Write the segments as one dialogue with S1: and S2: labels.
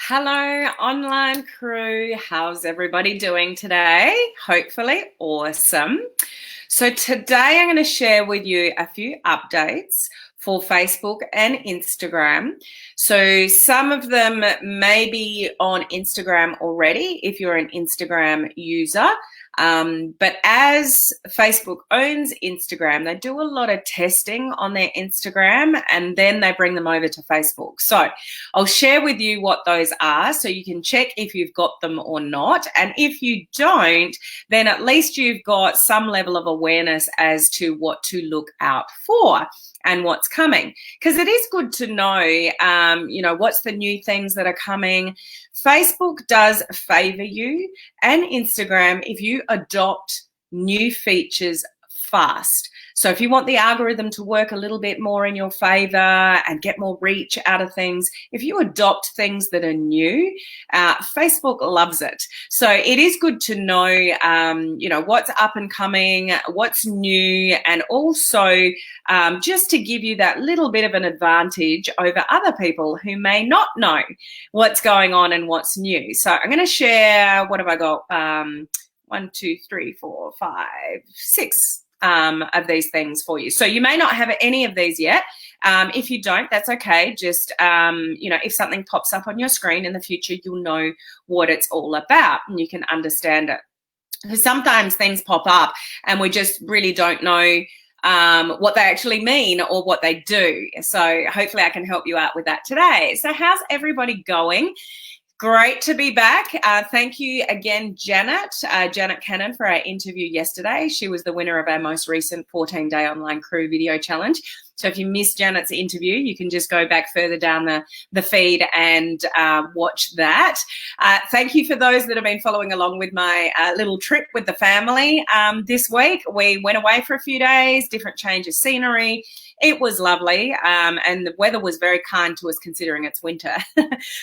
S1: Hello, online crew. How's everybody doing today? Hopefully awesome. So today I'm going to share with you a few updates for Facebook and Instagram. So some of them may be on Instagram already if you're an Instagram user. But as Facebook owns Instagram, they do a lot of testing on their Instagram and then they bring them over to Facebook. So I'll share with you what those are so you can check if you've got them or not. And if you don't, then at least you've got some level of awareness as to what to look out for and what's coming. Because it is good to know, what's the new things that are coming. Facebook does favor you and Instagram if you adopt new features fast. So if you want the algorithm to work a little bit more in your favor and get more reach out of things, if you adopt things that are new, Facebook loves it. So it is good to know, what's up and coming, what's new, and also just to give you that little bit of an advantage over other people who may not know what's going on and what's new. So I'm going to share, what have I got? 1, 2, 3, 4, 5, 6. Of these things for you. So you may not have any of these yet. If you don't, that's okay. Just, if something pops up on your screen in the future, you'll know what it's all about and you can understand it. Because sometimes things pop up and we just really don't know what they actually mean or what they do. So hopefully I can help you out with that today. So how's everybody going? Great to be back. Thank you again, Janet Cannon, for our interview yesterday. She was the winner of our most recent 14-day online crew video challenge. So if you missed Janet's interview, you can just go back further down the feed and watch that. Thank you for those that have been following along with my little trip with the family this week. We went away for a few days, different change of scenery. It was lovely, and the weather was very kind to us considering it's winter.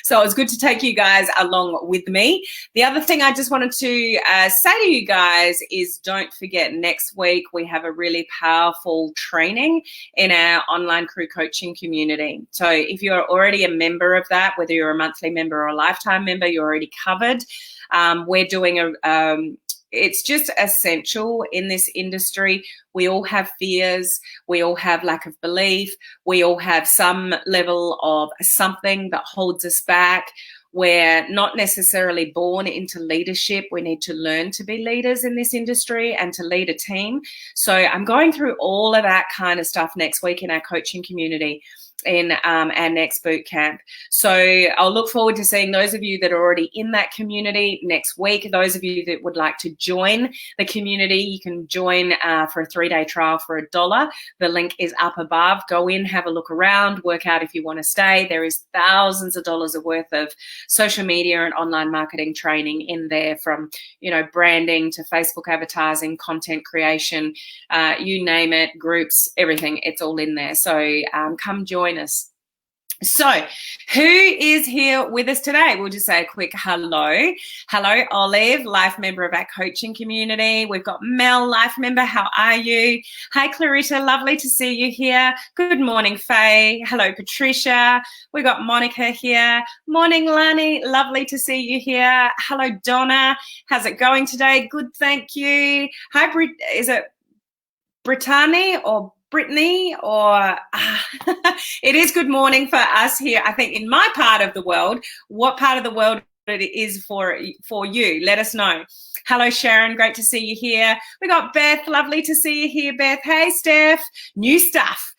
S1: So it was good to take you guys along with me. The other thing I just wanted to say to you guys is don't forget next week we have a really powerful training in our online crew coaching community. So if you're already a member of that, whether you're a monthly member or a lifetime member, you're already covered. We're doing it's just essential in this industry. We all have fears. We all have lack of belief. We all have some level of something that holds us back. We're not necessarily born into leadership. We need to learn to be leaders in this industry and to lead a team. So I'm going through all of that kind of stuff next week in our coaching community in our next boot camp. So I'll look forward to seeing those of you that are already in that community next week. Those of you that would like to join the community, you can join for a 3-day trial for $1. The link is up above. Go in, have a look around, work out if you want to stay. There is thousands of dollars worth of social media and online marketing training in there, from branding to Facebook advertising, content creation, you name it, groups, everything. It's all in there. So come join us. So who is here with us today? We'll just say a quick hello. Hello, Olive, life member of our coaching community. We've got Mel, life member. How are you? Hi, Clarissa. Lovely to see you here. Good morning, Faye. Hello, Patricia. We've got Monica here. Morning, Lani. Lovely to see you here. Hello, Donna. How's it going today? Good, thank you. Hi, is it Brittany or Brittany, or it is good morning for us here, I think, in my part of the world. What part of the world it is for you, let us know. Hello, Sharon, great to see you here. We got Beth, lovely to see you here, Beth. Hey, Steph, new stuff.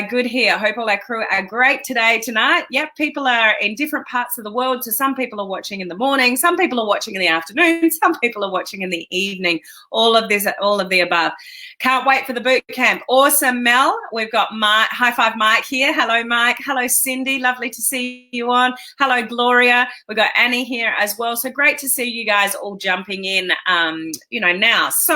S1: Good here. Hope all our crew are great tonight. Yep, people are in different parts of the world. So some people are watching in the morning, some people are watching in the afternoon, some people are watching in the evening. All of the above. Can't wait for the boot camp. Awesome, Mel. We've got Mike, High Five Mike here. Hello, Mike. Hello, Cindy. Lovely to see you on. Hello, Gloria. We've got Annie here as well. So great to see you guys all jumping in, now. So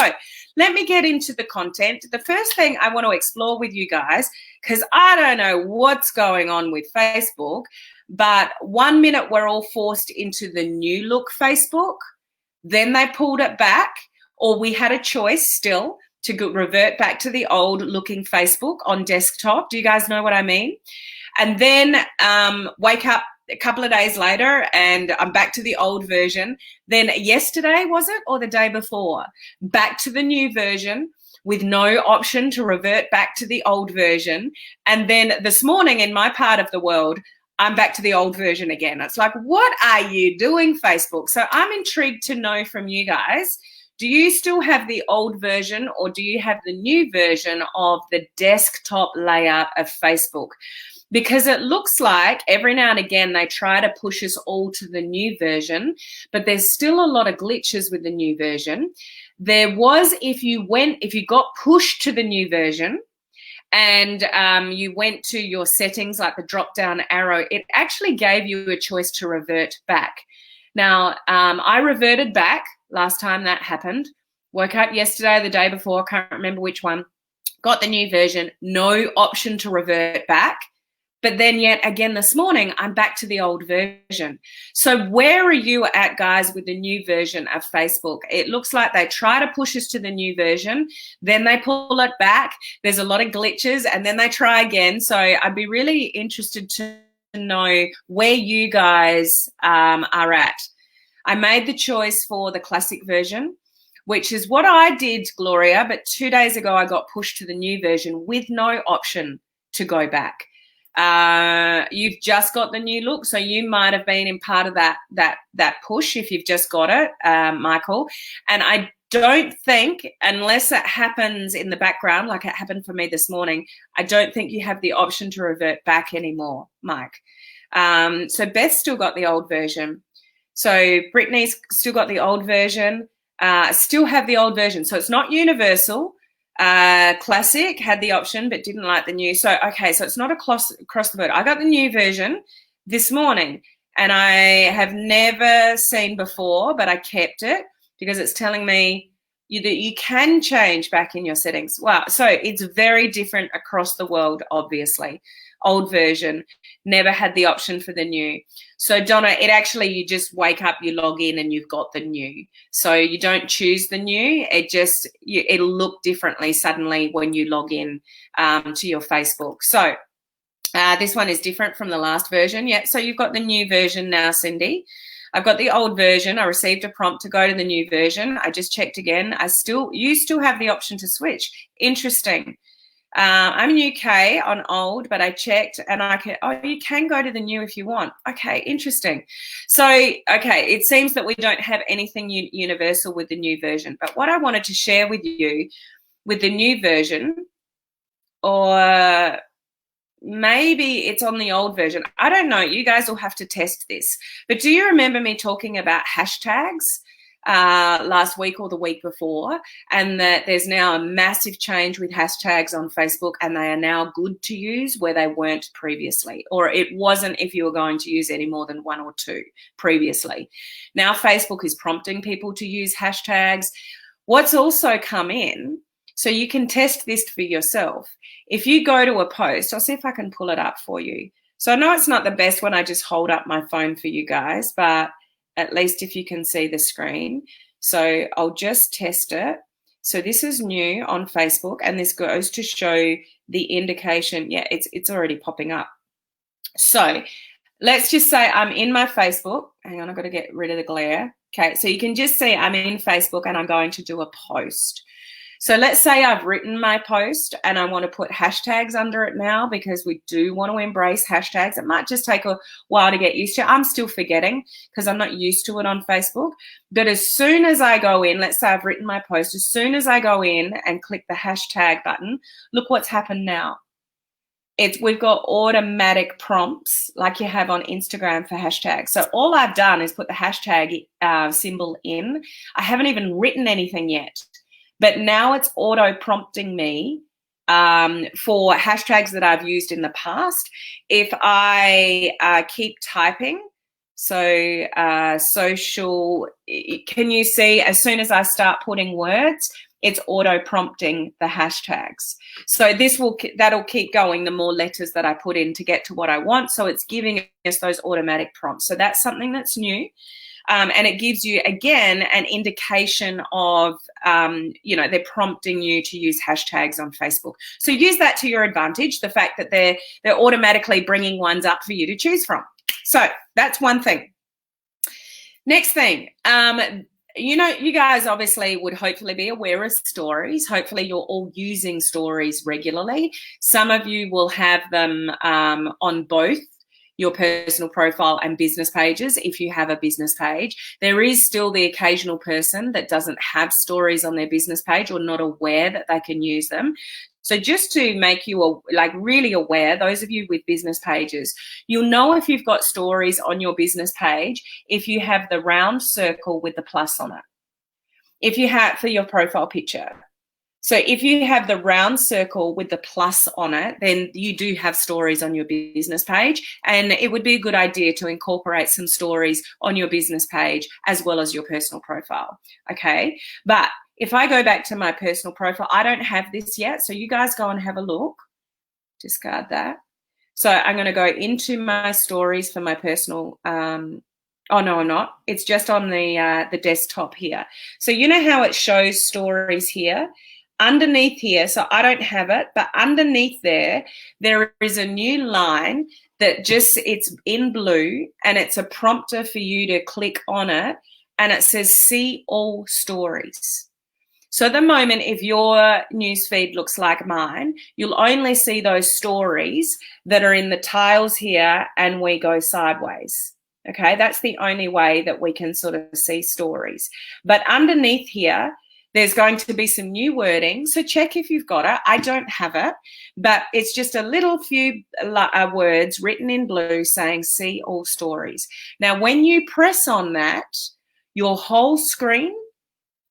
S1: let me get into the content. The first thing I want to explore with you guys, because I don't know what's going on with Facebook, but 1 minute we're all forced into the new look Facebook, then they pulled it back, or we had a choice still to revert back to the old looking Facebook on desktop. Do you guys know what I mean? And then wake up a couple of days later and I'm back to the old version. Then yesterday, was it, or the day before, back to the new version with no option to revert back to the old version. And then this morning in my part of the world, I'm back to the old version again. It's like, what are you doing, Facebook? So I'm intrigued to know from you guys, do you still have the old version or do you have the new version of the desktop layout of Facebook? Because it looks like every now and again they try to push us all to the new version, but there's still a lot of glitches with the new version. There was, if you got pushed to the new version and you went to your settings, like the drop down arrow, it actually gave you a choice to revert back. Now, I reverted back last time that happened. Woke up yesterday, the day before, can't remember which one, got the new version, no option to revert back. But then yet again this morning, I'm back to the old version. So where are you at, guys, with the new version of Facebook? It looks like they try to push us to the new version, then they pull it back. There's a lot of glitches, and then they try again. So I'd be really interested to know where you guys are at. I made the choice for the classic version, which is what I did, Gloria, but 2 days ago I got pushed to the new version with no option to go back. You've just got the new look, so you might have been in part of that push if you've just got it, Michael. And I don't think, unless it happens in the background like it happened for me this morning, I don't think you have the option to revert back anymore, Mike. So Beth's still got the old version. So Brittany's still got the old version. Still have the old version. So it's not universal. Classic had the option but didn't like the new. So, okay, so it's not across the board. I got the new version this morning and I have never seen before, but I kept it because it's telling me that you can change back in your settings. Wow. So it's very different across the world, obviously. Old version, never had the option for the new. So Donna, it actually, you just wake up, you log in and you've got the new. So you don't choose the new, it'll look differently suddenly when you log in to your Facebook. So this one is different from the last version. Yeah, so you've got the new version now, Cindy. I've got the old version. I received a prompt to go to the new version. I just checked again. You still have the option to switch. Interesting. I'm in UK on old, but I checked and you can go to the new if you want. Okay, interesting. So, okay, it seems that we don't have anything universal with the new version. But what I wanted to share with you with the new version, or maybe it's on the old version. I don't know. You guys will have to test this. But do you remember me talking about hashtags last week or the week before, and that there's now a massive change with hashtags on Facebook and they are now good to use where they weren't previously, or it wasn't if you were going to use any more than one or two previously. Now Facebook is prompting people to use hashtags. What's also come in, so you can test this for yourself. If you go to a post, I'll see if I can pull it up for you. So I know it's not the best when I just hold up my phone for you guys, but at least if you can see the screen. So I'll just test it. So this is new on Facebook, and this goes to show the indication. Yeah, it's already popping up. So let's just say I'm in my Facebook. Hang on, I've got to get rid of the glare. Okay, so you can just see I'm in Facebook and I'm going to do a post. So let's say I've written my post and I want to put hashtags under it now because we do want to embrace hashtags. It might just take a while to get used to. I'm still forgetting because I'm not used to it on Facebook. But as soon as I go in, let's say I've written my post, as soon as I go in and click the hashtag button, look what's happened now. We've got automatic prompts like you have on Instagram for hashtags. So all I've done is put the hashtag symbol in. I haven't even written anything yet. But now it's auto prompting me for hashtags that I've used in the past. If I keep typing, so social, can you see as soon as I start putting words, it's auto prompting the hashtags. So that'll keep going the more letters that I put in to get to what I want. So it's giving us those automatic prompts. So that's something that's new. And it gives you, again, an indication of, they're prompting you to use hashtags on Facebook. So use that to your advantage, the fact that they're automatically bringing ones up for you to choose from. So that's one thing. Next thing, you guys obviously would hopefully be aware of stories. Hopefully you're all using stories regularly. Some of you will have them on both your personal profile and business pages. If you have a business page, there is still the occasional person that doesn't have stories on their business page or not aware that they can use them. So just to make you really aware, those of you with business pages, you'll know if you've got stories on your business page if you have the round circle with the plus on it. If you have for your profile picture. So if you have the round circle with the plus on it, then you do have stories on your business page, and it would be a good idea to incorporate some stories on your business page as well as your personal profile. Okay, but if I go back to my personal profile, I don't have this yet. So you guys go and have a look. Discard that. So I'm going to go into my stories for my personal. Oh, no, I'm not. It's just on the desktop here. So you know how it shows stories here? Underneath here, so I don't have it, but underneath there is a new line that it's in blue, and it's a prompter for you to click on it, and it says see all stories. So at the moment, if your newsfeed looks like mine, you'll only see those stories that are in the tiles here and we go sideways. Okay, that's the only way that we can sort of see stories. But underneath here, there's going to be some new wording. So check if you've got it. I don't have it, but it's just a little few words written in blue saying see all stories. Now, when you press on that, your whole screen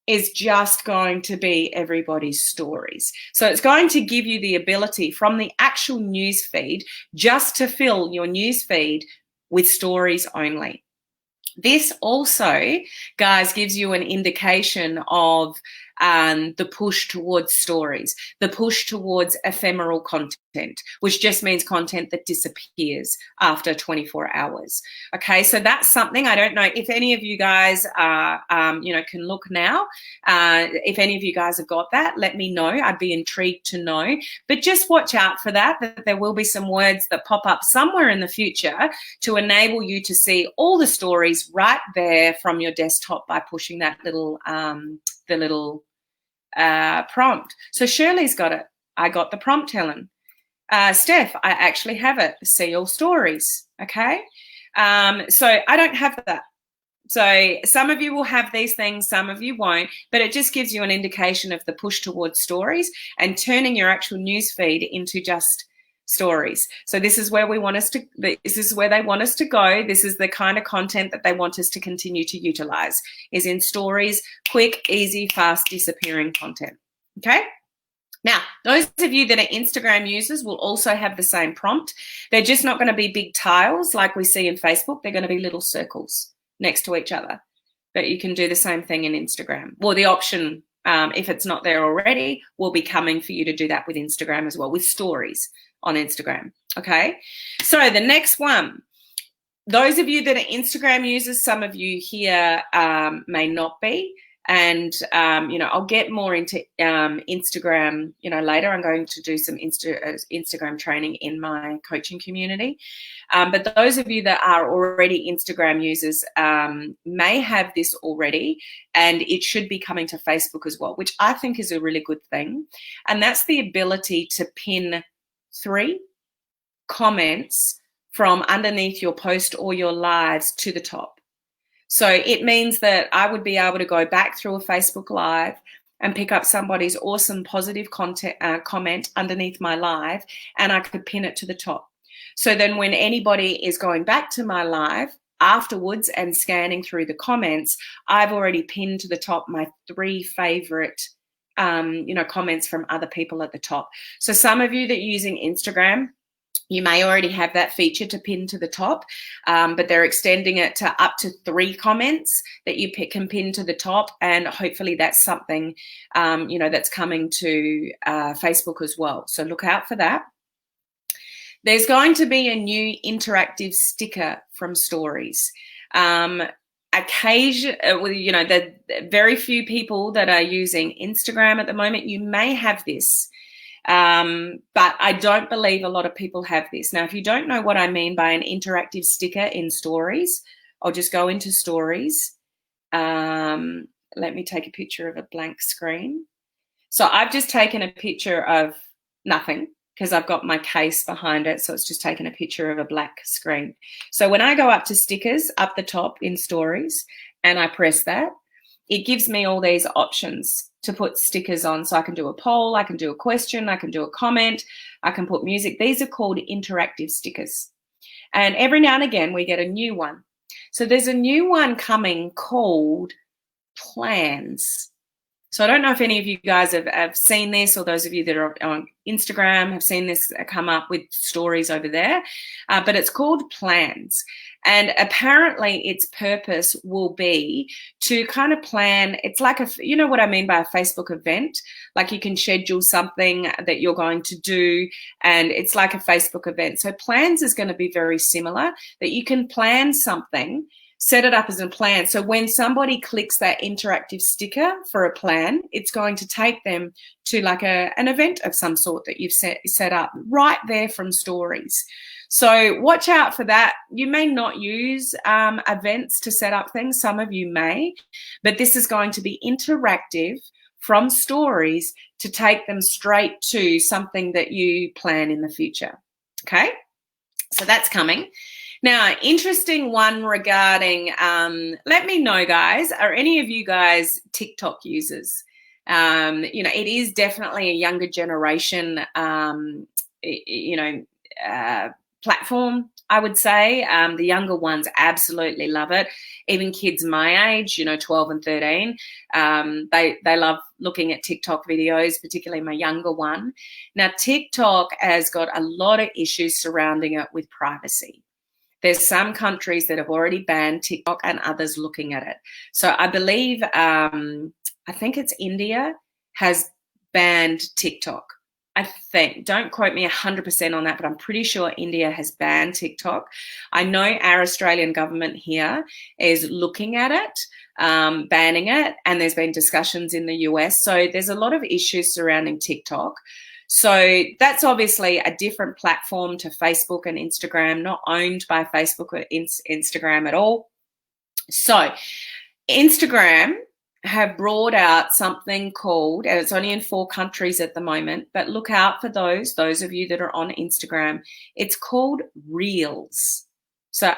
S1: is just going to be everybody's stories. So it's going to give you the ability from the actual news feed just to fill your news feed with stories only. This also, guys, gives you an indication of the push towards stories, the push towards ephemeral content, which just means content that disappears after 24 hours. Okay, so that's something. I don't know if any of you guys can look now. If any of you guys have got that, let me know. I'd be intrigued to know. But just watch out for that there will be some words that pop up somewhere in the future to enable you to see all the stories right there from your desktop by pushing that little prompt. So Shirley's got it. I got the prompt, Helen. Steph, I actually have it. See all stories. Okay. So I don't have that. So some of you will have these things, some of you won't, but it just gives you an indication of the push towards stories and turning your actual news feed into just stories. So this is where they want us to go. This is the kind of content that they want us to continue to utilize, is in stories, quick, easy, fast, disappearing content. Okay. Now, those of you that are Instagram users will also have the same prompt. They're just not going to be big tiles like we see in Facebook. They're going to be little circles next to each other. But you can do the same thing in Instagram. Well, the option, if it's not there already, will be coming for you to do that with Instagram as well, with stories on Instagram. Okay. So the next one, those of you that are Instagram users, some of you here may not be. And, I'll get more into Instagram, later. I'm going to do some Instagram training in my coaching community. But those of you that are already Instagram users may have this already, and it should be coming to Facebook as well, which I think is a really good thing. And that's the ability to pin 3 comments from underneath your post or your lives to the top. So it means that I would be able to go back through a Facebook Live and pick up somebody's awesome positive comment underneath my live, and I could pin it to the top. So then when anybody is going back to my live afterwards and scanning through the comments, I've already pinned to the top my 3 favorite comments from other people at the top. So some of you that are using Instagram, you may already have that feature to pin to the top, but they're extending it to up to 3 comments that you can pin to the top, and hopefully that's something, that's coming to Facebook as well. So look out for that. There's going to be a new interactive sticker from Stories. occasion, the very few people that are using Instagram at the moment, you may have this. But I don't believe a lot of people have this. Now, if you don't know what I mean by an interactive sticker in stories, I'll just go into stories. Let me take a picture of a blank screen. So I've just taken a picture of nothing because I've got my case behind it. So it's just taken a picture of a black screen. So when I go up to stickers up the top in stories and I press that, it gives me all these options to put stickers on. So I can do a poll, I can do a question, I can do a comment, I can put music. These are called interactive stickers. And every now and again, we get a new one. So there's a new one coming called plans. So I don't know if any of you guys have seen this, or those of you that are on Instagram have seen this come up with stories over there, but it's called plans. And apparently its purpose will be to kind of plan. It's like you know what I mean by a Facebook event? Like you can schedule something that you're going to do, and it's like a Facebook event. So plans is going to be very similar, that you can plan something, set it up as a plan. So when somebody clicks that interactive sticker for a plan, it's going to take them to like an event of some sort that you've set up right there from stories. So watch out for that. You may not use events to set up things. Some of you may, but this is going to be interactive from stories to take them straight to something that you plan in the future. Okay, so that's coming. Now, interesting one regarding, let me know, guys, are any of you guys TikTok users? It is definitely a younger generation, platform, I would say. The younger ones absolutely love it. Even kids my age, 12 and 13, they love looking at TikTok videos, particularly my younger one. Now, TikTok has got a lot of issues surrounding it with privacy. There's some countries that have already banned TikTok and others looking at it. So I believe, I think it's India has banned TikTok. I think, don't quote me 100% on that, but I'm pretty sure India has banned TikTok. I know our Australian government here is looking at it, banning it, and there's been discussions in the US. So there's a lot of issues surrounding TikTok. So that's obviously a different platform to Facebook and Instagram, not owned by Facebook or Instagram at all. So Instagram have brought out something called, and it's only in 4 countries at the moment, but look out for those of you that are on Instagram. It's called Reels. So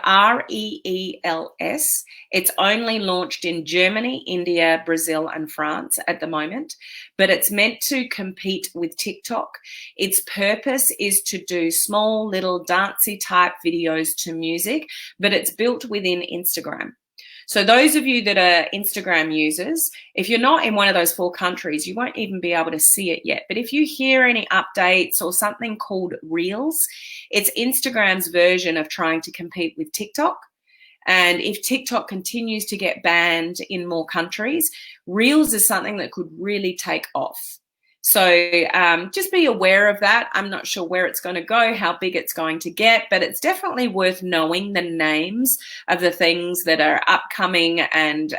S1: Reels. It's only launched in Germany, India, Brazil, and France at the moment, but it's meant to compete with TikTok. Its purpose is to do small little dancey type videos to music, but it's built within Instagram. So those of you that are Instagram users, if you're not in one of those 4 countries, you won't even be able to see it yet. But if you hear any updates or something called Reels, it's Instagram's version of trying to compete with TikTok. And if TikTok continues to get banned in more countries, Reels is something that could really take off. So just be aware of that. I'm not sure where it's going to go, how big it's going to get, but it's definitely worth knowing the names of the things that are upcoming and,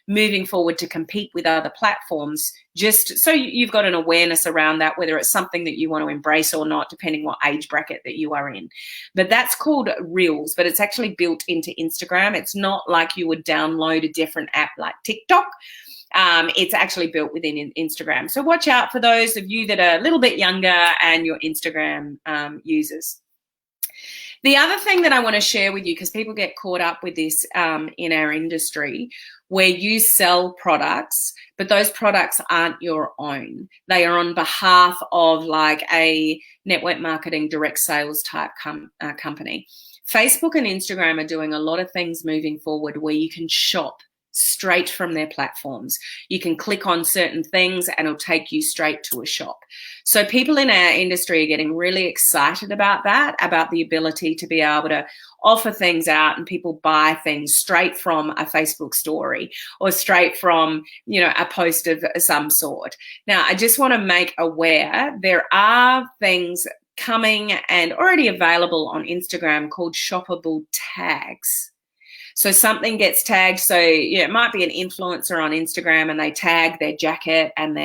S1: moving forward to compete with other platforms, just so you've got an awareness around that, whether it's something that you want to embrace or not, depending what age bracket that you are in. But that's called Reels, but it's actually built into Instagram. It's not like you would download a different app like TikTok. It's actually built within Instagram. So watch out for those of you that are a little bit younger and your Instagram users. The other thing that I want to share with you, because people get caught up with this in our industry, where you sell products, but those products aren't your own. They are on behalf of like a network marketing direct sales type company. Facebook and Instagram are doing a lot of things moving forward where you can shop straight from their platforms. You can click on certain things and it'll take you straight to a shop. So people in our industry are getting really excited about that, about the ability to be able to offer things out and people buy things straight from a Facebook story or straight from, a post of some sort. Now, I just want to make aware there are things coming and already available on Instagram called shoppable tags. So something gets tagged. So it might be an influencer on Instagram and they tag their jacket and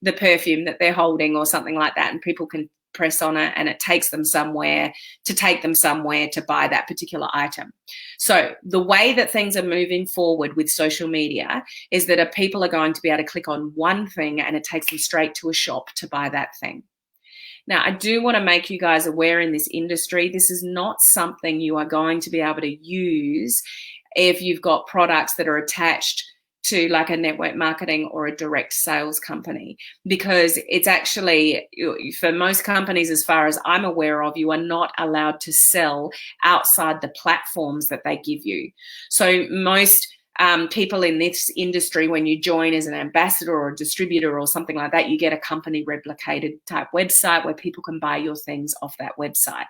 S1: the perfume that they're holding or something like that, and people can press on it and it takes them somewhere to buy that particular item. So the way that things are moving forward with social media is that people are going to be able to click on one thing and it takes them straight to a shop to buy that thing. Now, I do want to make you guys aware in this industry, this is not something you are going to be able to use if you've got products that are attached to like a network marketing or a direct sales company, because it's actually, for most companies, as far as I'm aware of, you are not allowed to sell outside the platforms that they give you. So most people in this industry, when you join as an ambassador or a distributor or something like that, you get a company replicated type website where people can buy your things off that website.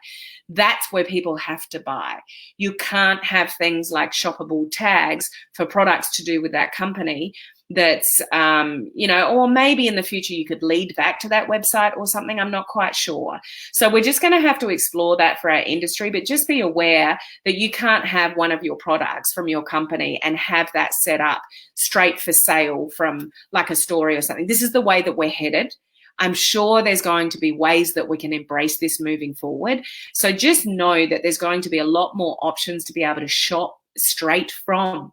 S1: That's where people have to buy. You can't have things like shoppable tags for products to do with that company that's, or maybe in the future you could lead back to that website or something. I'm not quite sure. So we're just going to have to explore that for our industry, but just be aware that you can't have one of your products from your company and have that set up straight for sale from like a story or something. This is the way that we're headed. I'm sure there's going to be ways that we can embrace this moving forward. So just know that there's going to be a lot more options to be able to shop straight from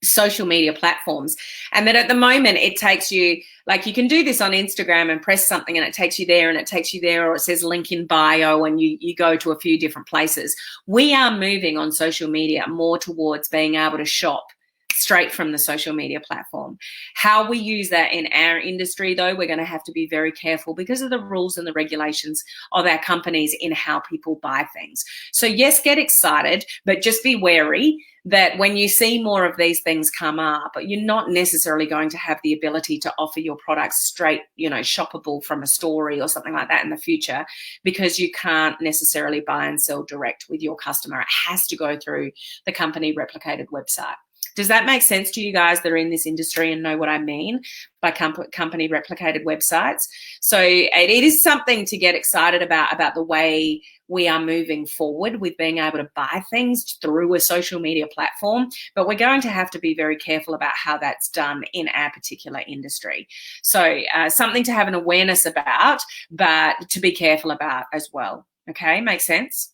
S1: social media platforms, and that at the moment it takes you, like, you can do this on Instagram and press something and it takes you there and it takes you there, or it says link in bio and you go to a few different places. We are moving on social media more towards being able to shop straight from the social media platform. How we use that in our industry, though, we're going to have to be very careful because of the rules and the regulations of our companies in how people buy things. So yes, get excited, but just be wary that when you see more of these things come up, you're not necessarily going to have the ability to offer your products straight, shoppable from a story or something like that in the future, because you can't necessarily buy and sell direct with your customer. It has to go through the company replicated website. Does that make sense to you guys that are in this industry and know what I mean by company replicated websites? So it is something to get excited about the way we are moving forward with being able to buy things through a social media platform, but we're going to have to be very careful about how that's done in our particular industry. So something to have an awareness about, but to be careful about as well. Okay, makes sense?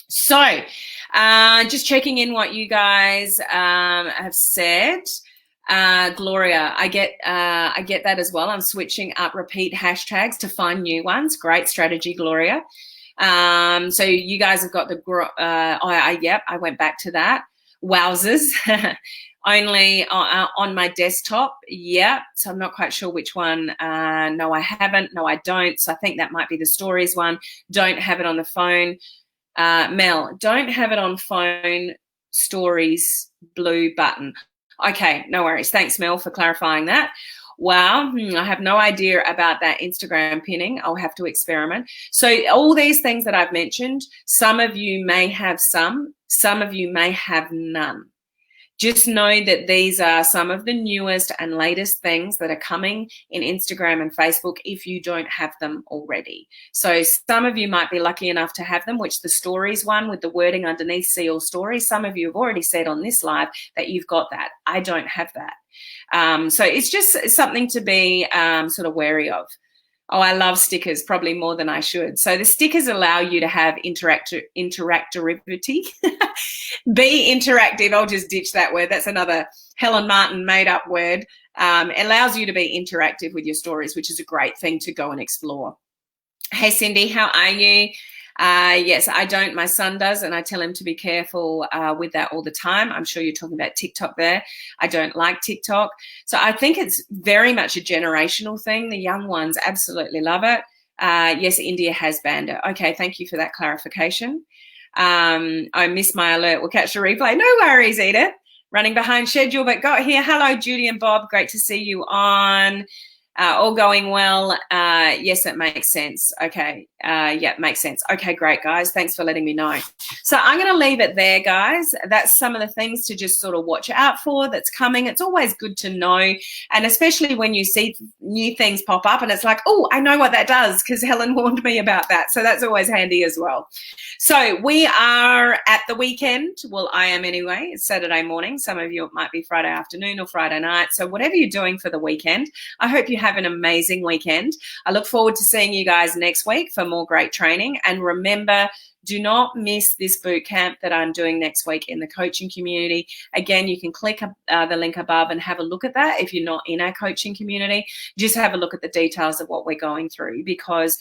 S1: So just checking in what you guys have said. Gloria, I get that as well. I'm switching up repeat hashtags to find new ones. Great strategy, Gloria. So you guys have got yep, I went back to that. Wowzers. Only on my desktop. Yeah. So I'm not quite sure which one. No, I haven't. No, I don't. So I think that might be the stories one. Don't have it on the phone. Mel, don't have it on phone, stories, blue button. Okay, no worries. Thanks, Mel, for clarifying that. Wow, I have no idea about that Instagram pinning. I'll have to experiment. So all these things that I've mentioned, some of you may have some of you may have none. Just know that these are some of the newest and latest things that are coming in Instagram and Facebook if you don't have them already. So some of you might be lucky enough to have them, which the stories one with the wording underneath, see all stories. Some of you have already said on this live that you've got that. I don't have that. So it's just something to be sort of wary of. Oh, I love stickers, probably more than I should. So the stickers allow you to have interactivity. Be interactive. I'll just ditch that word. That's another Helen Martin made up word. Allows you to be interactive with your stories, which is a great thing to go and explore. Hey, Cindy, how are you? Yes, I don't. My son does, and I tell him to be careful with that all the time. I'm sure you're talking about TikTok there. I don't like TikTok. So I think it's very much a generational thing. The young ones absolutely love it. Yes, India has banned it. Okay, thank you for that clarification. I missed my alert. We'll catch the replay. No worries, Edith. Running behind schedule, but got here. Hello, Judy and Bob. Great to see you on. All going well. Yes, that makes sense. Okay. Yeah, makes sense. Okay, great, guys. Thanks for letting me know. So I'm going to leave it there, guys. That's some of the things to just sort of watch out for that's coming. It's always good to know. And especially when you see new things pop up and it's like, oh, I know what that does because Helen warned me about that. So that's always handy as well. So we are at the weekend. Well, I am anyway. It's Saturday morning. Some of you, it might be Friday afternoon or Friday night. So whatever you're doing for the weekend, I hope you have an amazing weekend. I look forward to seeing you guys next week for more great training. And remember, do not miss this boot camp that I'm doing next week in the coaching community. Again, you can click the link above and have a look at that if you're not in our coaching community. Just have a look at the details of what we're going through, because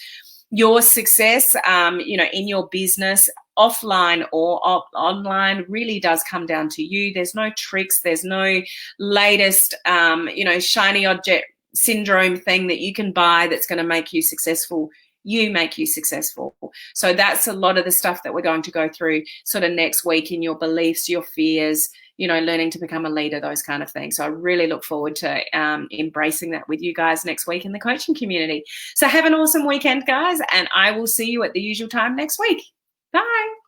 S1: your success, in your business, offline or online, really does come down to you. There's no tricks. There's no latest, shiny object syndrome thing that you can buy that's going to make you successful. You make you successful. So that's a lot of the stuff that we're going to go through sort of next week in your beliefs, your fears, learning to become a leader, those kind of things. So I really look forward to embracing that with you guys next week in the coaching community. So have an awesome weekend, guys, and I will see you at the usual time next week. Bye.